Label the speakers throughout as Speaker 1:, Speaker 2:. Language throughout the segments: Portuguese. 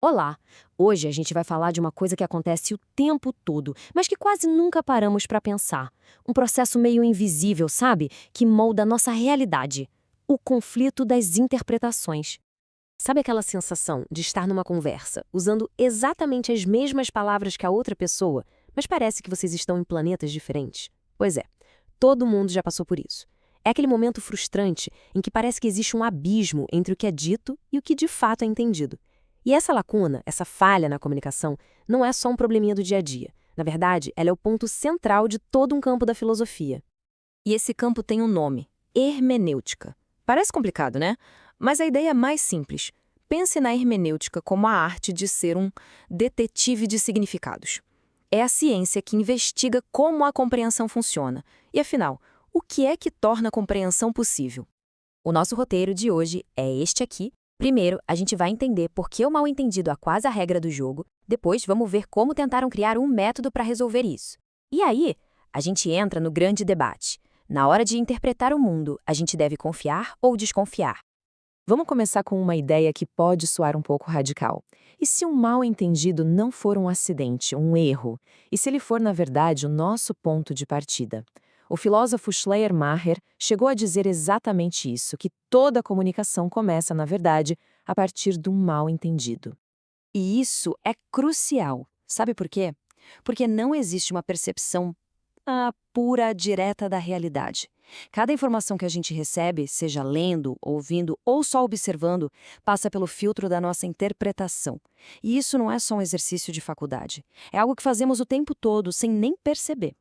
Speaker 1: Olá! Hoje a gente vai falar de uma coisa que acontece o tempo todo, mas que quase nunca paramos para pensar. Um processo meio invisível, sabe? Que molda a nossa realidade. O conflito das interpretações. Sabe aquela sensação de estar numa conversa, usando exatamente as mesmas palavras que a outra pessoa, mas parece que vocês estão em planetas diferentes? Pois é, todo mundo já passou por isso. É aquele momento frustrante em que parece que existe um abismo entre o que é dito e o que de fato é entendido. E essa lacuna, essa falha na comunicação, não é só um probleminha do dia a dia. Na verdade, ela é o ponto central de todo um campo da filosofia. E esse campo tem um nome: hermenêutica. Parece complicado, né? Mas a ideia é mais simples. Pense na hermenêutica como a arte de ser um detetive de significados. É a ciência que investiga como a compreensão funciona. E afinal, o que é que torna a compreensão possível? O nosso roteiro de hoje é este aqui. Primeiro, a gente vai entender por que o mal-entendido é quase a regra do jogo. Depois, vamos ver como tentaram criar um método para resolver isso. E aí, a gente entra no grande debate. Na hora de interpretar o mundo, a gente deve confiar ou desconfiar?
Speaker 2: Vamos começar com uma ideia que pode soar um pouco radical. E se um mal-entendido não for um acidente, um erro? E se ele for, na verdade, o nosso ponto de partida? O filósofo Schleiermacher chegou a dizer exatamente isso, que toda comunicação começa, na verdade, a partir de um mal-entendido.
Speaker 1: E isso é crucial. Sabe por quê? Porque não existe uma percepção pura, direta da realidade. Cada informação que a gente recebe, seja lendo, ouvindo ou só observando, passa pelo filtro da nossa interpretação. E isso não é só um exercício de faculdade. É algo que fazemos o tempo todo, sem nem perceber.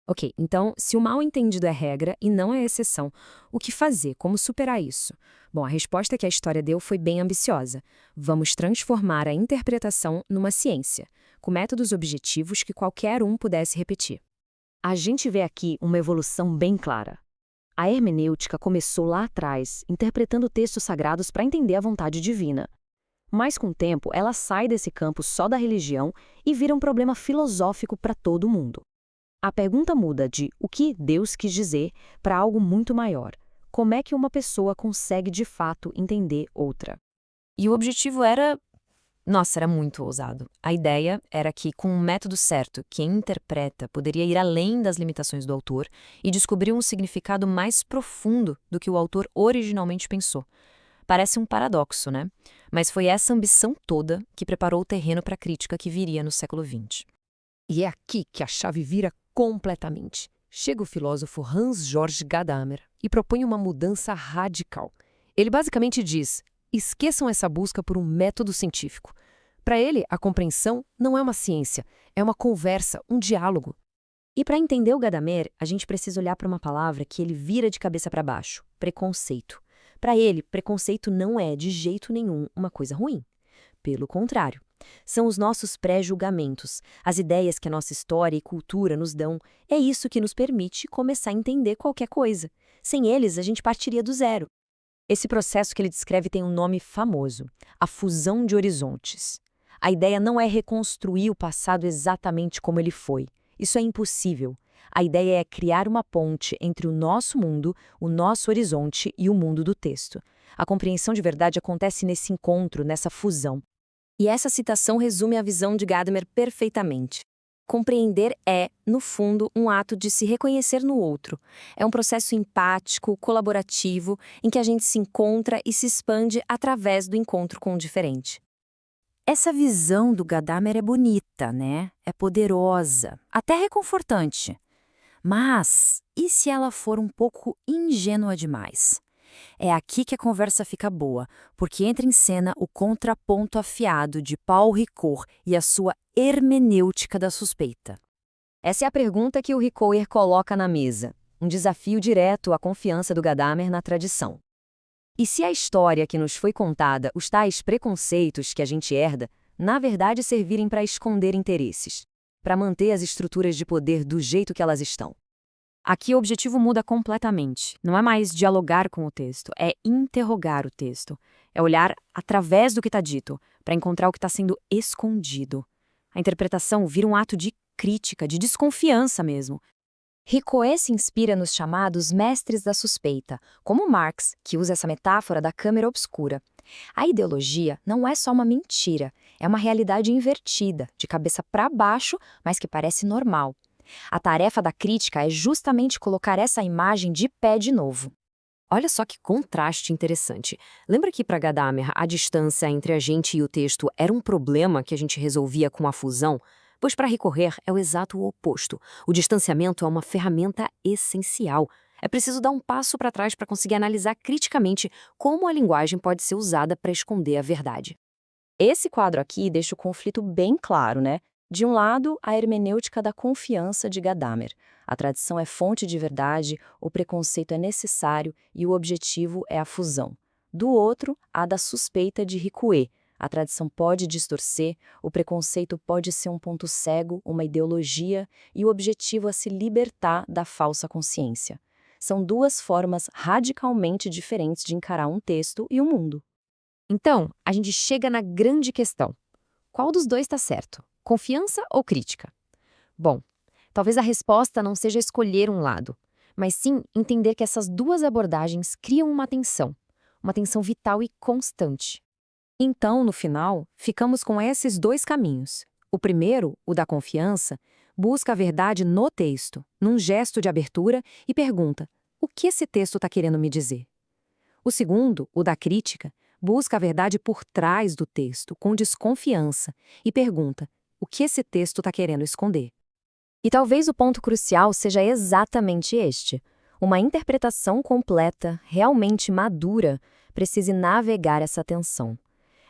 Speaker 1: Ok, então, se o mal-entendido é regra e não é exceção, o que fazer? Como superar isso? Bom, a resposta que a história deu foi bem ambiciosa. Vamos transformar a interpretação numa ciência, com métodos objetivos que qualquer um pudesse repetir. A gente vê aqui uma evolução bem clara. A hermenêutica começou lá atrás, interpretando textos sagrados para entender a vontade divina. Mas com o tempo, ela sai desse campo só da religião e vira um problema filosófico para todo mundo. A pergunta muda de o que Deus quis dizer para algo muito maior. Como é que uma pessoa consegue de fato entender outra? E o objetivo era muito ousado. A ideia era que, com um método certo, quem interpreta poderia ir além das limitações do autor e descobrir um significado mais profundo do que o autor originalmente pensou. Parece um paradoxo, né? Mas foi essa ambição toda que preparou o terreno para a crítica que viria no século XX.
Speaker 2: E é aqui que a chave vira completamente. Chega o filósofo Hans-Georg Gadamer e propõe uma mudança radical. Ele basicamente diz: esqueçam essa busca por um método científico. Para ele, a compreensão não é uma ciência, é uma conversa, um diálogo.
Speaker 1: E para entender o Gadamer, a gente precisa olhar para uma palavra que ele vira de cabeça para baixo: preconceito. Para ele, preconceito não é, de jeito nenhum, uma coisa ruim. Pelo contrário. São os nossos pré-julgamentos, as ideias que a nossa história e cultura nos dão. É isso que nos permite começar a entender qualquer coisa. Sem eles, a gente partiria do zero. Esse processo que ele descreve tem um nome famoso: a fusão de horizontes. A ideia não é reconstruir o passado exatamente como ele foi. Isso é impossível. A ideia é criar uma ponte entre o nosso mundo, o nosso horizonte e o mundo do texto. A compreensão de verdade acontece nesse encontro, nessa fusão. E essa citação resume a visão de Gadamer perfeitamente. Compreender é, no fundo, um ato de se reconhecer no outro. É um processo empático, colaborativo, em que a gente se encontra e se expande através do encontro com o diferente. Essa visão do Gadamer é bonita, né? É poderosa, até reconfortante. Mas, e se ela for um pouco ingênua demais? É aqui que a conversa fica boa, porque entra em cena o contraponto afiado de Paul Ricoeur e a sua hermenêutica da suspeita. Essa é a pergunta que o Ricoeur coloca na mesa, um desafio direto à confiança do Gadamer na tradição. E se a história que nos foi contada, os tais preconceitos que a gente herda, na verdade servirem para esconder interesses, para manter as estruturas de poder do jeito que elas estão? Aqui o objetivo muda completamente. Não é mais dialogar com o texto, é interrogar o texto. É olhar através do que está dito, para encontrar o que está sendo escondido. A interpretação vira um ato de crítica, de desconfiança mesmo. Ricoeur se inspira nos chamados mestres da suspeita, como Marx, que usa essa metáfora da câmera obscura. A ideologia não é só uma mentira, É uma realidade invertida, de cabeça para baixo, mas que parece normal. A tarefa da crítica é justamente colocar essa imagem de pé de novo.
Speaker 3: Olha só que contraste interessante. Lembra que para Gadamer a distância entre a gente e o texto era um problema que a gente resolvia com a fusão? Pois para recorrer é o exato oposto. O distanciamento é uma ferramenta essencial. É preciso dar um passo para trás para conseguir analisar criticamente como a linguagem pode ser usada para esconder a verdade.
Speaker 2: Esse quadro aqui deixa o conflito bem claro, né? De um lado, a hermenêutica da confiança de Gadamer. A tradição é fonte de verdade, o preconceito é necessário e o objetivo é a fusão. Do outro, a da suspeita de Ricoeur. A tradição pode distorcer, o preconceito pode ser um ponto cego, uma ideologia, e o objetivo é se libertar da falsa consciência. São duas formas radicalmente diferentes de encarar um texto e o mundo.
Speaker 3: Então, a gente chega na grande questão. Qual dos dois está certo? Confiança ou crítica? Bom, talvez a resposta não seja escolher um lado, mas sim entender que essas duas abordagens criam uma tensão vital e constante.
Speaker 2: Então, no final, ficamos com esses dois caminhos. O primeiro, o da confiança, busca a verdade no texto, num gesto de abertura e pergunta: o que esse texto está querendo me dizer? O segundo, o da crítica, busca a verdade por trás do texto, com desconfiança, e pergunta: o que esse texto está querendo esconder?
Speaker 1: E talvez o ponto crucial seja exatamente este. Uma interpretação completa, realmente madura, precise navegar essa tensão.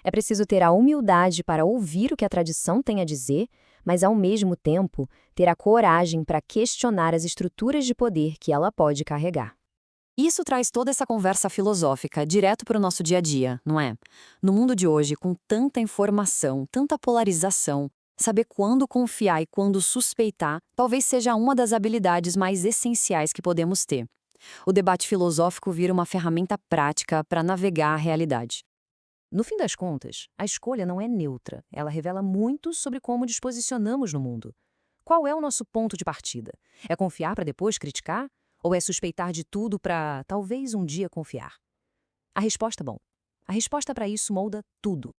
Speaker 1: É preciso ter a humildade para ouvir o que a tradição tem a dizer, mas, ao mesmo tempo, ter a coragem para questionar as estruturas de poder que ela pode carregar.
Speaker 3: Isso traz toda essa conversa filosófica direto para o nosso dia a dia, não é? No mundo de hoje, com tanta informação, tanta polarização, saber quando confiar e quando suspeitar talvez seja uma das habilidades mais essenciais que podemos ter. O debate filosófico vira uma ferramenta prática para navegar a realidade.
Speaker 2: No fim das contas, a escolha não é neutra, ela revela muito sobre como nos posicionamos no mundo. Qual é o nosso ponto de partida? É confiar para depois criticar? Ou é suspeitar de tudo para, talvez um dia, confiar? A resposta para isso molda tudo.